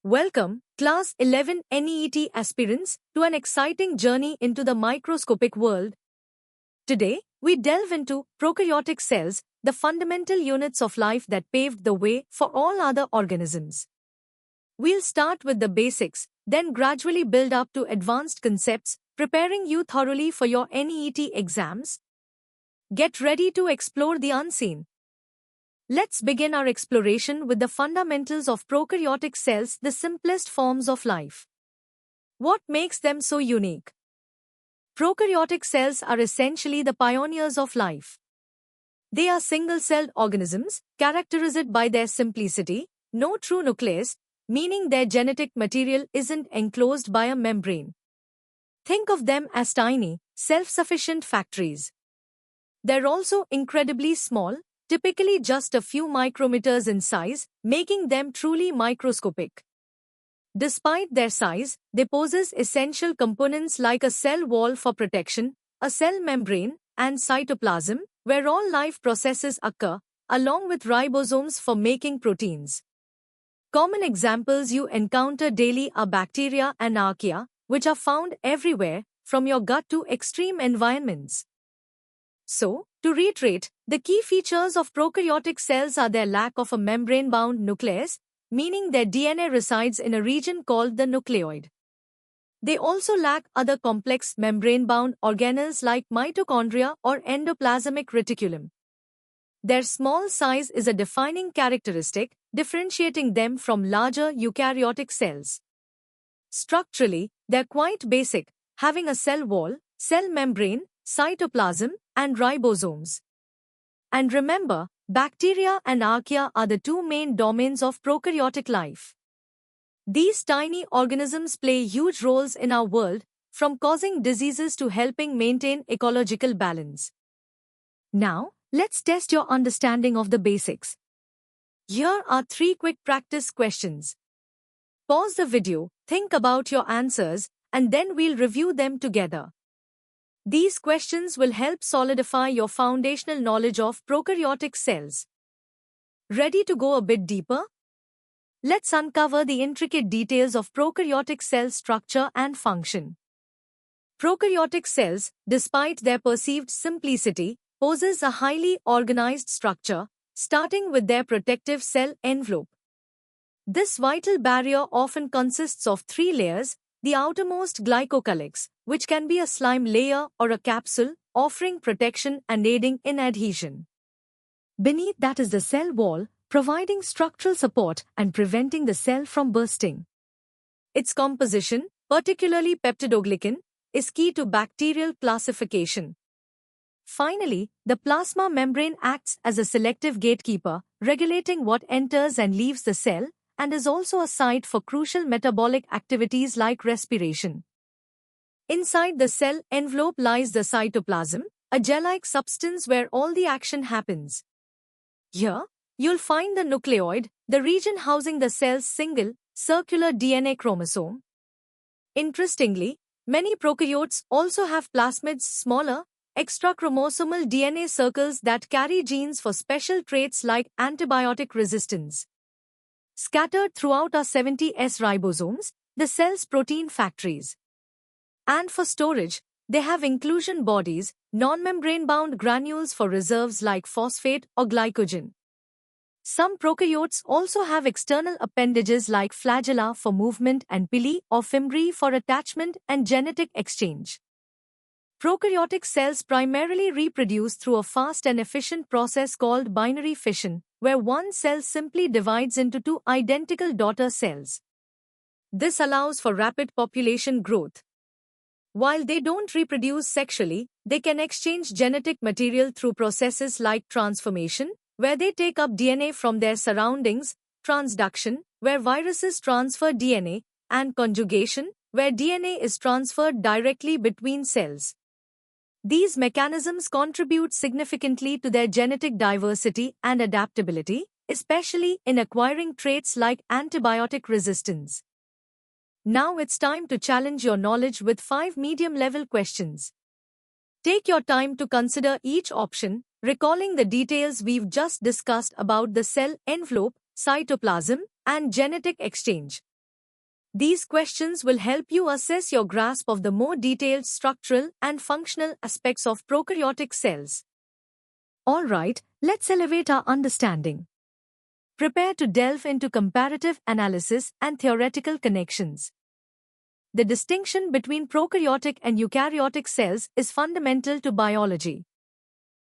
Welcome, Class 11 NEET aspirants, to an exciting journey into the microscopic world. Today, we delve into prokaryotic cells, the fundamental units of life that paved the way for all other organisms. We'll start with the basics, then gradually build up to advanced concepts, preparing you thoroughly for your NEET exams. Get ready to explore the unseen. Let's begin our exploration with the fundamentals of prokaryotic cells, the simplest forms of life. What makes them so unique? Prokaryotic cells are essentially the pioneers of life. They are single-celled organisms, characterized by their simplicity, no true nucleus, meaning their genetic material isn't enclosed by a membrane. Think of them as tiny, self-sufficient factories. They're also incredibly small, typically just a few micrometers in size, making them truly microscopic. Despite their size, they possess essential components like a cell wall for protection, a cell membrane, and cytoplasm, where all life processes occur, along with ribosomes for making proteins. Common examples you encounter daily are bacteria and archaea, which are found everywhere, from your gut to extreme environments. So, to reiterate, the key features of prokaryotic cells are their lack of a membrane-bound nucleus, meaning their DNA resides in a region called the nucleoid. They also lack other complex membrane-bound organelles like mitochondria or endoplasmic reticulum. Their small size is a defining characteristic, differentiating them from larger eukaryotic cells. Structurally, they're quite basic, having a cell wall, cell membrane, cytoplasm, and ribosomes. And remember, bacteria and archaea are the two main domains of prokaryotic life. These tiny organisms play huge roles in our world, from causing diseases to helping maintain ecological balance. Now, let's test your understanding of the basics. Here are 3 quick practice questions. Pause the video, think about your answers, and then we'll review them together. These questions will help solidify your foundational knowledge of prokaryotic cells. Ready to go a bit deeper? Let's uncover the intricate details of prokaryotic cell structure and function. Prokaryotic cells, despite their perceived simplicity, possess a highly organized structure, starting with their protective cell envelope. This vital barrier often consists of 3 layers: the outermost glycocalyx, which can be a slime layer or a capsule, offering protection and aiding in adhesion. Beneath that is the cell wall, providing structural support and preventing the cell from bursting. Its composition, particularly peptidoglycan, is key to bacterial classification. Finally, the plasma membrane acts as a selective gatekeeper, regulating what enters and leaves the cell, and is also a site for crucial metabolic activities like respiration. Inside the cell envelope lies the cytoplasm, a gel-like substance where all the action happens. Here, you'll find the nucleoid, the region housing the cell's single, circular DNA chromosome. Interestingly, many prokaryotes also have plasmids, smaller, extrachromosomal DNA circles that carry genes for special traits like antibiotic resistance. Scattered throughout are 70 S ribosomes, the cell's protein factories. And for storage, they have inclusion bodies, non-membrane-bound granules for reserves like phosphate or glycogen. Some prokaryotes also have external appendages like flagella for movement and pili or fimbriae for attachment and genetic exchange. Prokaryotic cells primarily reproduce through a fast and efficient process called binary fission, where one cell simply divides into 2 identical daughter cells. This allows for rapid population growth. While they don't reproduce sexually, they can exchange genetic material through processes like transformation, where they take up DNA from their surroundings, transduction, where viruses transfer DNA, and conjugation, where DNA is transferred directly between cells. These mechanisms contribute significantly to their genetic diversity and adaptability, especially in acquiring traits like antibiotic resistance. Now it's time to challenge your knowledge with 5 medium-level questions. Take your time to consider each option, recalling the details we've just discussed about the cell envelope, cytoplasm, and genetic exchange. These questions will help you assess your grasp of the more detailed structural and functional aspects of prokaryotic cells. Alright, let's elevate our understanding. Prepare to delve into comparative analysis and theoretical connections. The distinction between prokaryotic and eukaryotic cells is fundamental to biology.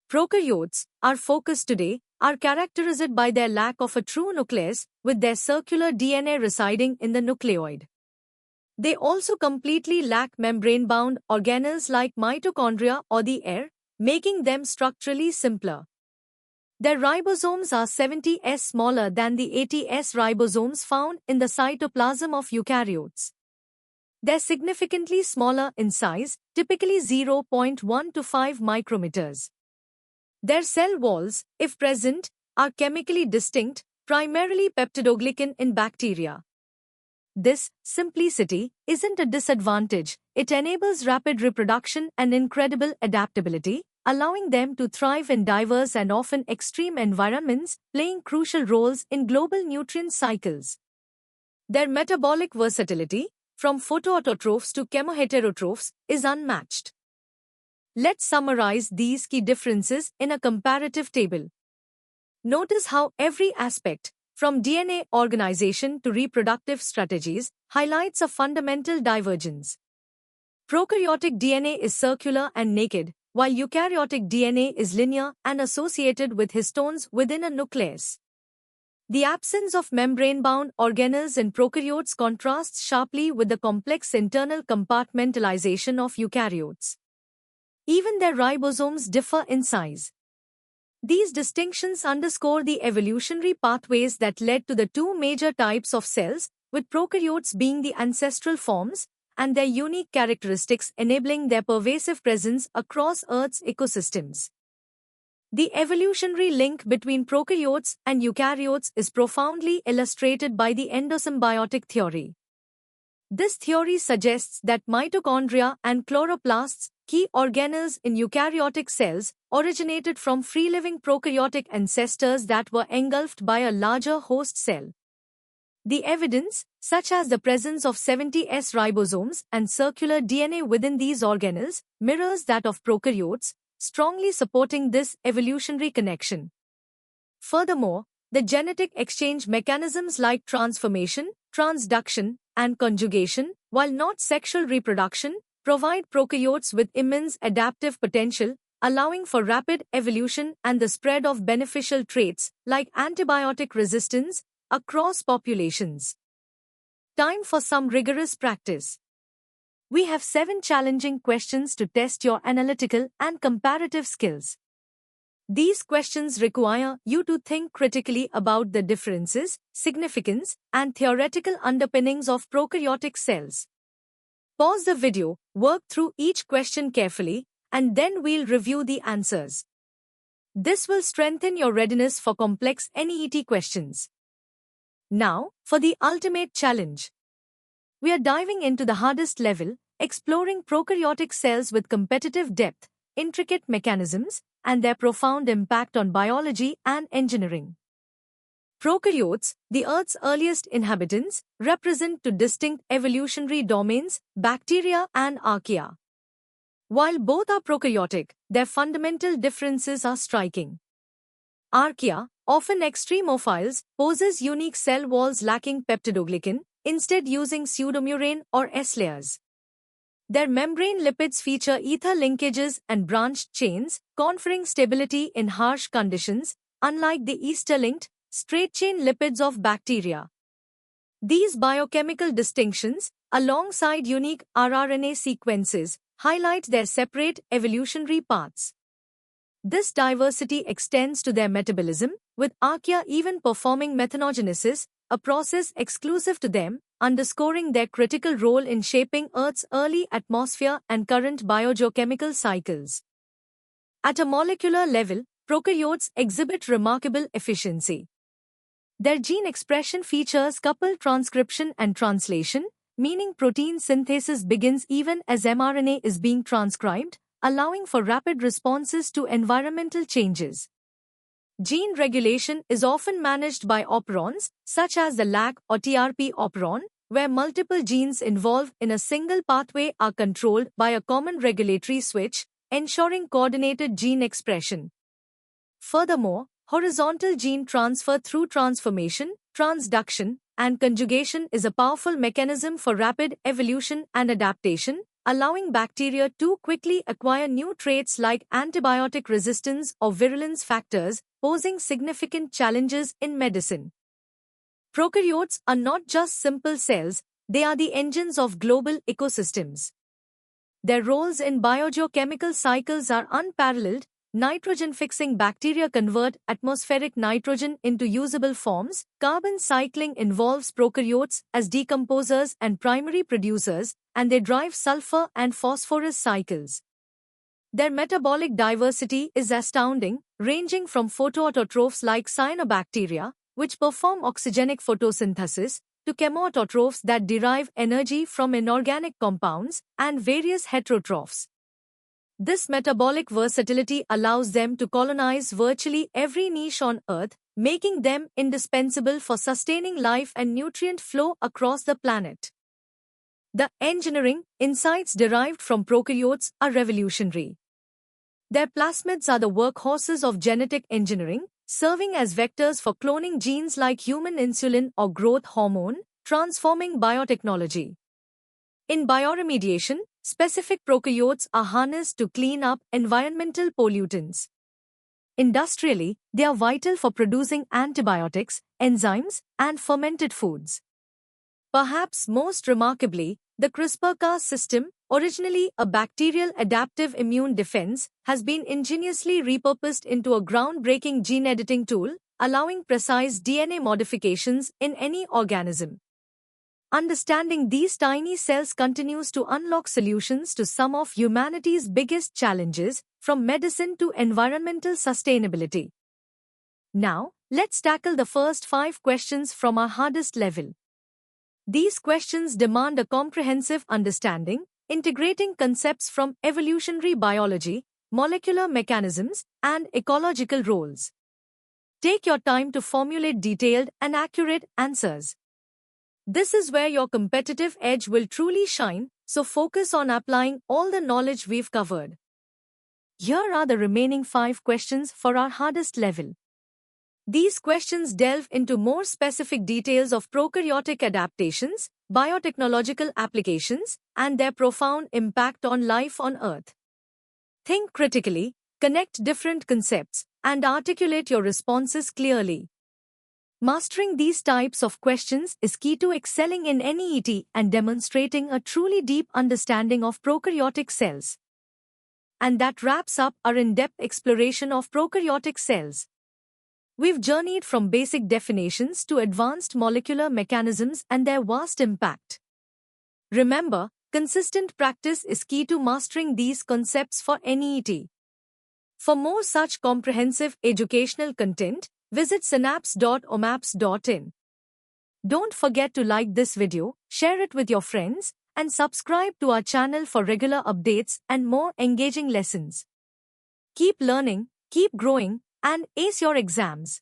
Prokaryotes, our focus today, are characterized by their lack of a true nucleus, with their circular DNA residing in the nucleoid. They also completely lack membrane-bound organelles like mitochondria or the air, making them structurally simpler. Their ribosomes are 70s smaller than the 80s ribosomes found in the cytoplasm of eukaryotes. They're significantly smaller in size, typically 0.1 to 5 micrometers. Their cell walls, if present, are chemically distinct, primarily peptidoglycan in bacteria. This simplicity isn't a disadvantage, it enables rapid reproduction and incredible adaptability, allowing them to thrive in diverse and often extreme environments, playing crucial roles in global nutrient cycles. Their metabolic versatility, from photoautotrophs to chemoheterotrophs, is unmatched. Let's summarize these key differences in a comparative table. Notice how every aspect, from DNA organization to reproductive strategies, highlights a fundamental divergence. Prokaryotic DNA is circular and naked, while eukaryotic DNA is linear and associated with histones within a nucleus. The absence of membrane-bound organelles in prokaryotes contrasts sharply with the complex internal compartmentalization of eukaryotes. Even their ribosomes differ in size. These distinctions underscore the evolutionary pathways that led to the two major types of cells, with prokaryotes being the ancestral forms, and their unique characteristics enabling their pervasive presence across Earth's ecosystems. The evolutionary link between prokaryotes and eukaryotes is profoundly illustrated by the endosymbiotic theory. This theory suggests that mitochondria and chloroplasts, key organelles in eukaryotic cells, originated from free-living prokaryotic ancestors that were engulfed by a larger host cell. The evidence, such as the presence of 70s ribosomes and circular DNA within these organelles, mirrors that of prokaryotes, strongly supporting this evolutionary connection. Furthermore, the genetic exchange mechanisms like transformation, transduction, and conjugation, while not sexual reproduction, provide prokaryotes with immense adaptive potential, allowing for rapid evolution and the spread of beneficial traits, like antibiotic resistance, across populations. Time for some rigorous practice. We have 7 challenging questions to test your analytical and comparative skills. These questions require you to think critically about the differences, significance, and theoretical underpinnings of prokaryotic cells. Pause the video, work through each question carefully, and then we'll review the answers. This will strengthen your readiness for complex NEET questions. Now, for the ultimate challenge. We are diving into the hardest level, exploring prokaryotic cells with competitive depth, intricate mechanisms, and their profound impact on biology and engineering. Prokaryotes, the Earth's earliest inhabitants, represent two distinct evolutionary domains, bacteria and archaea. While both are prokaryotic, their fundamental differences are striking. Archaea, often extremophiles, possess unique cell walls lacking peptidoglycan, instead using pseudomurane or S layers. Their membrane lipids feature ether linkages and branched chains, conferring stability in harsh conditions, unlike the ester-linked, straight-chain lipids of bacteria. These biochemical distinctions, alongside unique rRNA sequences, highlight their separate evolutionary paths. This diversity extends to their metabolism, with archaea even performing methanogenesis, a process exclusive to them, underscoring their critical role in shaping Earth's early atmosphere and current biogeochemical cycles. At a molecular level, prokaryotes exhibit remarkable efficiency. Their gene expression features coupled transcription and translation, meaning protein synthesis begins even as mRNA is being transcribed, allowing for rapid responses to environmental changes. Gene regulation is often managed by operons, such as the LAG or TRP operon, where multiple genes involved in a single pathway are controlled by a common regulatory switch, ensuring coordinated gene expression. Furthermore, horizontal gene transfer through transformation, transduction, and conjugation is a powerful mechanism for rapid evolution and adaptation, allowing bacteria to quickly acquire new traits like antibiotic resistance or virulence factors, posing significant challenges in medicine. Prokaryotes are not just simple cells, they are the engines of global ecosystems. Their roles in biogeochemical cycles are unparalleled. Nitrogen-fixing bacteria convert atmospheric nitrogen into usable forms. Carbon cycling involves prokaryotes as decomposers and primary producers, and they drive sulfur and phosphorus cycles. Their metabolic diversity is astounding, ranging from photoautotrophs like cyanobacteria, which perform oxygenic photosynthesis, to chemoautotrophs that derive energy from inorganic compounds, and various heterotrophs. This metabolic versatility allows them to colonize virtually every niche on Earth, making them indispensable for sustaining life and nutrient flow across the planet. The engineering insights derived from prokaryotes are revolutionary. Their plasmids are the workhorses of genetic engineering, serving as vectors for cloning genes like human insulin or growth hormone, transforming biotechnology. In bioremediation, specific prokaryotes are harnessed to clean up environmental pollutants. Industrially, they are vital for producing antibiotics, enzymes, and fermented foods. Perhaps most remarkably, the CRISPR-Cas system, originally a bacterial adaptive immune defense, has been ingeniously repurposed into a groundbreaking gene editing tool, allowing precise DNA modifications in any organism. Understanding these tiny cells continues to unlock solutions to some of humanity's biggest challenges, from medicine to environmental sustainability. Now, let's tackle the first 5 questions from our hardest level. These questions demand a comprehensive understanding, integrating concepts from evolutionary biology, molecular mechanisms, and ecological roles. Take your time to formulate detailed and accurate answers. This is where your competitive edge will truly shine, so focus on applying all the knowledge we've covered. Here are the remaining 5 questions for our hardest level. These questions delve into more specific details of prokaryotic adaptations, biotechnological applications, and their profound impact on life on Earth. Think critically, connect different concepts, and articulate your responses clearly. Mastering these types of questions is key to excelling in NEET and demonstrating a truly deep understanding of prokaryotic cells. And that wraps up our in-depth exploration of prokaryotic cells. We've journeyed from basic definitions to advanced molecular mechanisms and their vast impact. Remember, consistent practice is key to mastering these concepts for NEET. For more such comprehensive educational content, visit synapse.omaps.in. Don't forget to like this video, share it with your friends, and subscribe to our channel for regular updates and more engaging lessons. Keep learning, keep growing, and ace your exams.